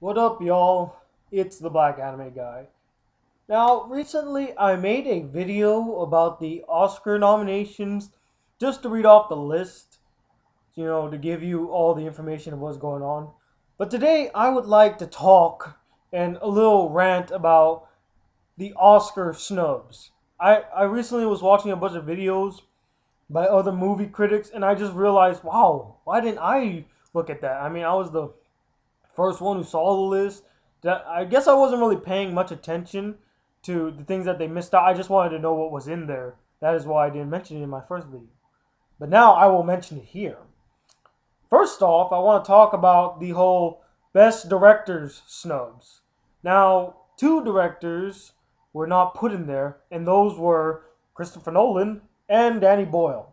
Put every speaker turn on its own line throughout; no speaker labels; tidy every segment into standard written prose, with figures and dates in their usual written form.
What up, y'all? It's the Black Anime Guy. Now, recently I made a video about the Oscar nominations just to read off the list, to give you all the information of what's going on. But today I would like to talk and a little rant about the Oscar snubs. I recently was watching a bunch of videos by other movie critics and I just realized, wow, why didn't I look at that? I mean, I was the first one who saw the list. I guess I wasn't really paying much attention to the things that they missed out. I just wanted to know what was in there. That is why I didn't mention it in my first video. But now I will mention it here. First off, I want to talk about the whole Best Directors snubs. Now, two directors were not put in there, and those were Christopher Nolan and Danny Boyle.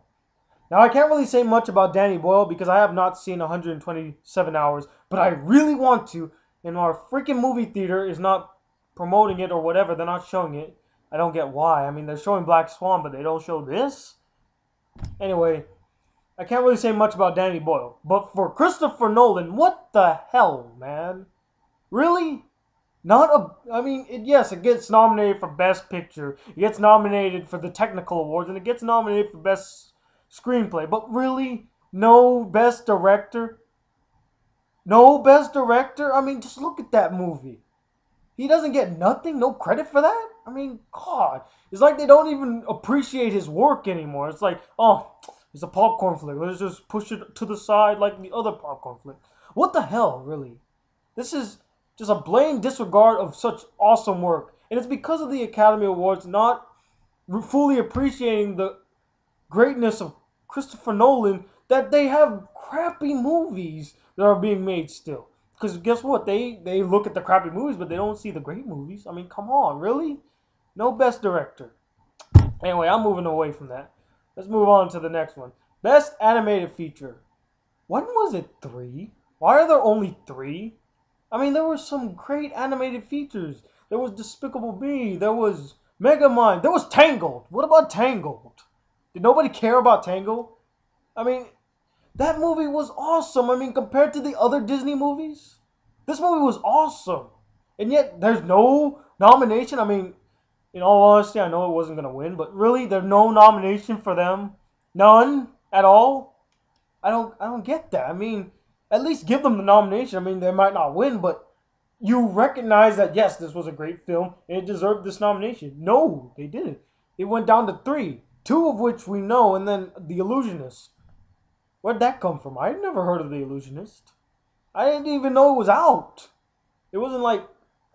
Now, I can't really say much about Danny Boyle because I have not seen 127 hours, but I really want to, and our freaking movie theater is not promoting it or whatever. They're not showing it. I don't get why. I mean, they're showing Black Swan, but they don't show this? Anyway, I can't really say much about Danny Boyle. But for Christopher Nolan, what the hell, man? Really? Yes, it gets nominated for Best Picture. It gets nominated for the technical awards, and it gets nominated for Best Screenplay. But really? No Best Director? No Best Director? I mean, just look at that movie. He doesn't get nothing? No credit for that? I mean, God. It's like they don't even appreciate his work anymore. It's like, oh, it's a popcorn flick. Let's just push it to the side like the other popcorn flick. What the hell, really? This is just a blatant disregard of such awesome work. And it's because of the Academy Awards not fully appreciating the greatness of Christopher Nolan that they have crappy movies that are being made still. Because guess what? They look at the crappy movies, but they don't see the great movies. I mean, come on, really? No Best Director. Anyway, I'm moving away from that. Let's move on to the next one. Best Animated Feature. When was it 3? Why are there only 3? I mean, there were some great animated features. There was Despicable Me. There was Megamind. There was Tangled. What about Tangled? Did nobody care about Tangled? I mean, that movie was awesome. I mean, compared to the other Disney movies, this movie was awesome. And yet, there's no nomination. I mean, in all honesty, I know it wasn't going to win, but really, there's no nomination for them. None at all. I don't get that. I mean, at least give them the nomination. I mean, they might not win, but you recognize that, yes, this was a great film and it deserved this nomination. No, they didn't. It went down to 3, 2 of which we know, and then The Illusionist. Where'd that come from? I'd never heard of The Illusionist. I didn't even know it was out. It wasn't like,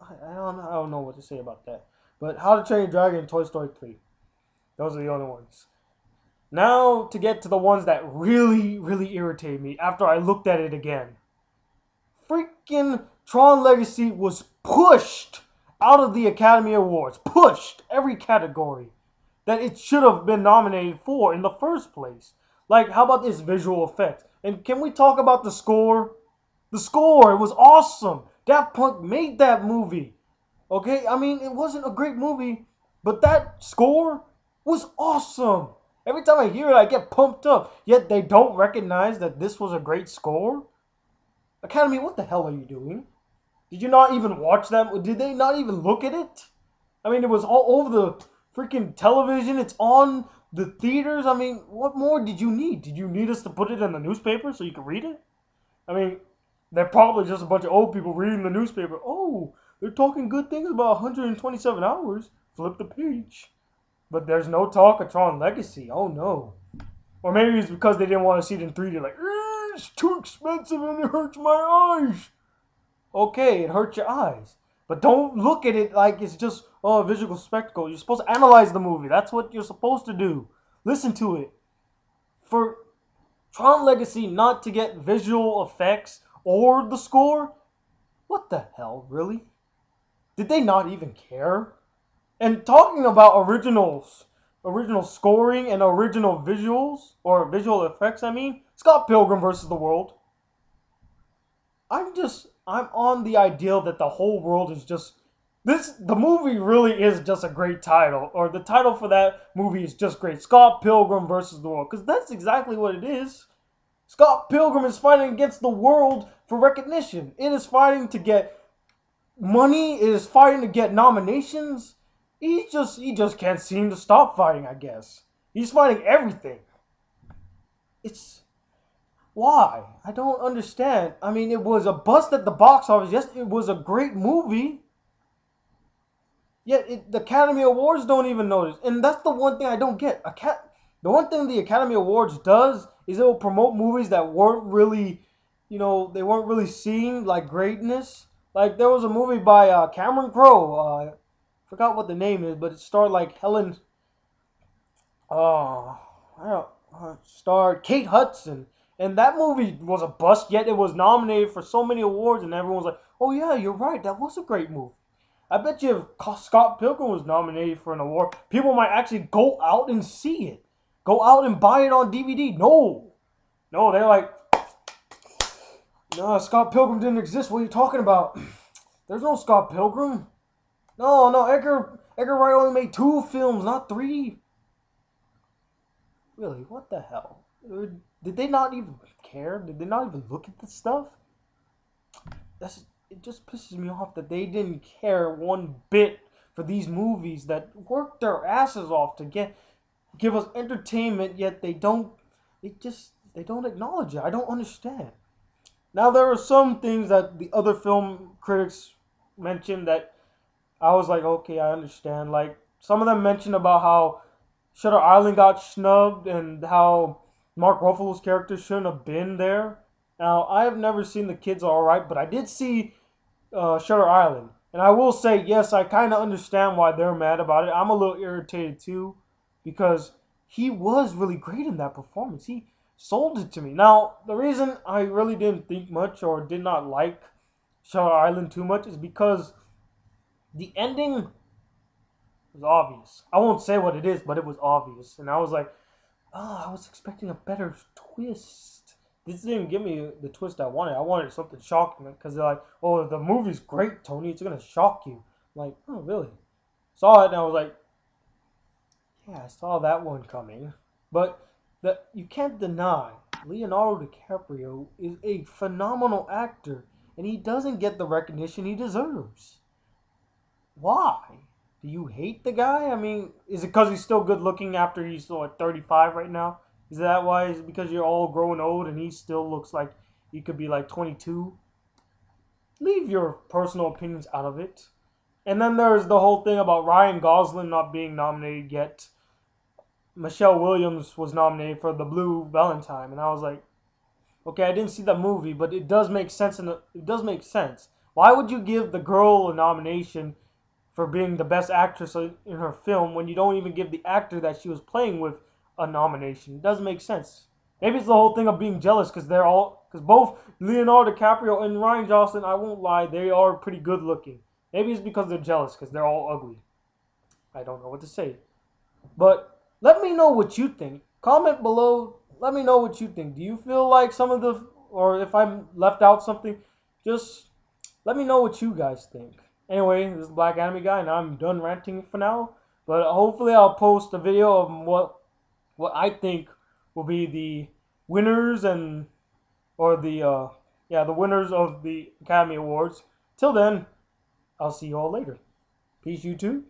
I don't know what to say about that. But How to Train Your Dragon and Toy Story 3. Those are the only ones. Now to get to the ones that really, really irritate me after I looked at it again. Freaking Tron Legacy was pushed out of the Academy Awards. Pushed every category that it should have been nominated for in the first place. Like, how about this visual effects? And can we talk about the score? The score, it was awesome. Daft Punk made that movie. Okay, I mean, it wasn't a great movie, but that score was awesome. Every time I hear it, I get pumped up. Yet they don't recognize that this was a great score. Academy, what the hell are you doing? Did you not even watch that? Did they not even look at it? I mean, it was all over the freaking television. It's on the theaters. I mean, what more did you need? Did you need us to put it in the newspaper so you could read it? I mean, they're probably just a bunch of old people reading the newspaper. Oh, they're talking good things about 127 hours. Flip the page. But there's no talk of Tron Legacy. Oh, no. Or maybe it's because they didn't want to see it in 3D. Like, it's too expensive and it hurts my eyes. Okay, it hurts your eyes. But don't look at it like it's just, a visual spectacle. You're supposed to analyze the movie. That's what you're supposed to do. Listen to it. For Tron Legacy not to get visual effects or the score? What the hell, really? Did they not even care? And talking about original scoring and original visuals, or visual effects, I mean, Scott Pilgrim versus the World. I'm on the ideal that the whole world is just, the movie really is just a great title, or the title for that movie is just great, Scott Pilgrim versus the World, because that's exactly what it is. Scott Pilgrim is fighting against the world for recognition. It is fighting to get money is fighting to get nominations. He just can't seem to stop fighting, I guess. He's fighting everything. It's why? I don't understand. I mean, it was a bust at the box office. Yes, it was a great movie. Yet the Academy Awards don't even notice. And that's the one thing I don't get. The one thing the Academy Awards does is it will promote movies that weren't really, they weren't really seen like greatness. Like there was a movie by Cameron Crowe. Forgot what the name is, but it starred like Helen. Uh, I don't. Starred Kate Hudson, and that movie was a bust. Yet it was nominated for so many awards, and everyone was like, "Oh yeah, you're right. That was a great movie." I bet you if Scott Pilgrim was nominated for an award, people might actually go out and see it. Go out and buy it on DVD. No. No, they're like, no, Scott Pilgrim didn't exist. What are you talking about? There's no Scott Pilgrim. No, Edgar Wright only made 2 films, not 3. Really, what the hell? Did they not even care? Did they not even look at this stuff? It just pisses me off that they didn't care one bit for these movies that worked their asses off to give us entertainment, yet they don't acknowledge it. I don't understand. Now there are some things that the other film critics mentioned that I was like, okay, I understand. Like some of them mentioned about how Shutter Island got snubbed and how Mark Ruffalo's character shouldn't have been there. Now I have never seen The Kids Are Alright, but I did see Shutter Island. And I will say, yes, I kind of understand why they're mad about it. I'm a little irritated too, because he was really great in that performance. He sold it to me. Now, the reason I really didn't think much or did not like Shutter Island too much is because the ending was obvious. I won't say what it is, but it was obvious. And I was like, oh, I was expecting a better twist. This didn't give me the twist I wanted. I wanted something shocking because they're like, oh, the movie's great, Tony. It's going to shock you. I'm like, oh, really? Saw it and I was like, yeah, I saw that one coming. But you can't deny Leonardo DiCaprio is a phenomenal actor and he doesn't get the recognition he deserves. Why? Do you hate the guy? I mean, is it because he's still good looking after he's like 35 right now? Is that why? Is it because you're all growing old and he still looks like he could be like 22? Leave your personal opinions out of it. And then there's the whole thing about Ryan Gosling not being nominated yet. Michelle Williams was nominated for The Blue Valentine, and I was like, okay, I didn't see that movie, but it does make sense. It does make sense. Why would you give the girl a nomination for being the best actress in her film when you don't even give the actor that she was playing with a nomination? It doesn't make sense. Maybe it's the whole thing of being jealous because both Leonardo DiCaprio and Ryan Gosling, I won't lie, they are pretty good looking. Maybe it's because they're jealous because they're all ugly. I don't know what to say. But let me know what you think. Comment below. Let me know what you think. Do you feel like or if I left out something, just let me know what you guys think. Anyway, this is Black Anime Guy, and I'm done ranting for now. But hopefully I'll post a video of what I think will be the winners the winners of the Academy Awards. Till then, I'll see you all later. Peace, YouTube.